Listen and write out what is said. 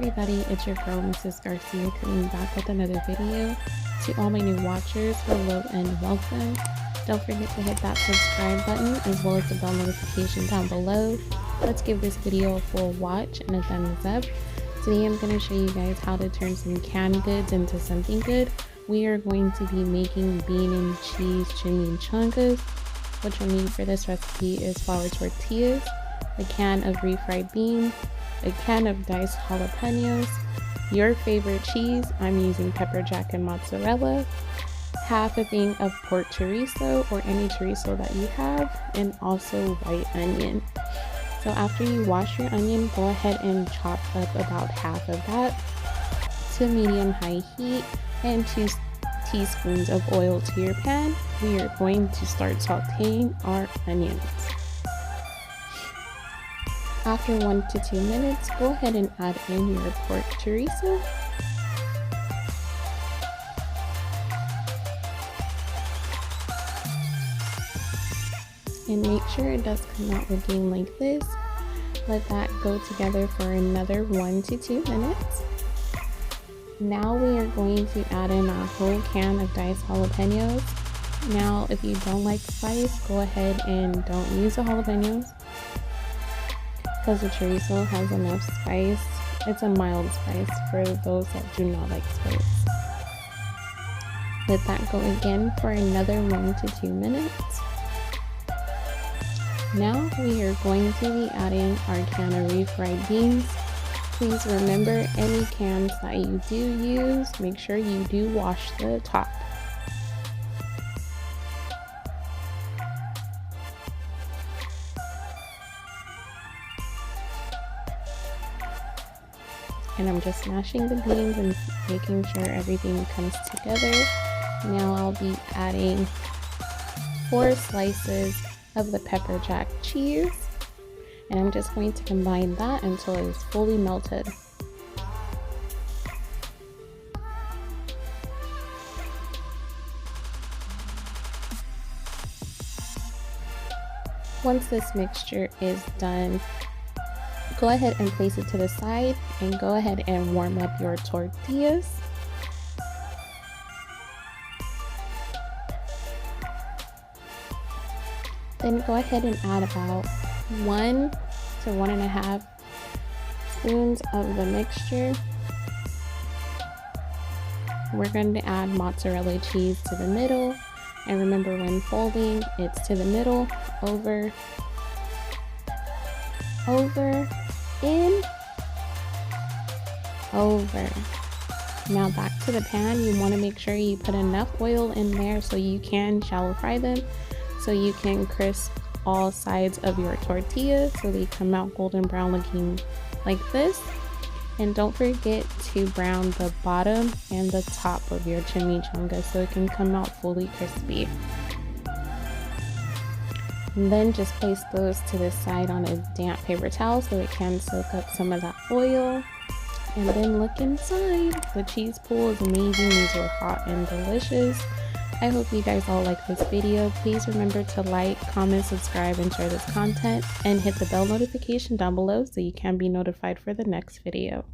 everybody, it's your girl Mrs. Garcia coming back with another video. To all my new watchers, hello and welcome. Don't forget to hit that subscribe button as well as the bell notification down below. Let's give this video a full watch and a thumbs up. Today I'm going to show you guys how to turn some canned goods into something good. We are going to be making bean and cheese chimichangas. What you'll need for this recipe is flour tortillas, a can of refried beans, a can of diced jalapeños, your favorite cheese, I'm using pepper jack and mozzarella, half a thing of pork chorizo or any chorizo that you have, and also white onion. So after you wash your onion, go ahead and chop up about half of that to medium-high heat and 2 teaspoons of oil to your pan. We are going to start sauteing our onions. After 1 to 2 minutes, go ahead and add in your pork chorizo. And make sure it does come out looking like this. Let that go together for another 1 to 2 minutes. Now we are going to add in our whole can of diced jalapeños. Now if you don't like spice, go ahead and don't use the jalapeños, because the chorizo has enough spice. It's a mild spice for those that do not like spice. Let that go again for another 1 to 2 minutes. Now we are going to be adding our can of refried beans. Please remember, any cans that you do use, make sure you do wash the top. And I'm just mashing the beans and making sure everything comes together. Now I'll be adding 4 slices of the pepper jack cheese, and I'm just going to combine that until it is fully melted. Once this mixture is done, go ahead and place it to the side and go ahead and warm up your tortillas. Then go ahead and add about 1 to 1.5 spoons of the mixture. We're going to add mozzarella cheese to the middle, and remember, when folding, it's to the middle, over, in, over. Now back to the pan. You want to make sure you put enough oil in there so you can shallow fry them, so you can crisp all sides of your tortilla so they come out golden brown looking like this. And don't forget to brown the bottom and the top of your chimichanga so it can come out fully crispy. And then just place those to the side on a damp paper towel so it can soak up some of that oil. And then look inside. The cheese pool is amazing. These are hot and delicious. I hope you guys all like this video. Please remember to like, comment, subscribe, and share this content, and hit the bell notification down below so you can be notified for the next video.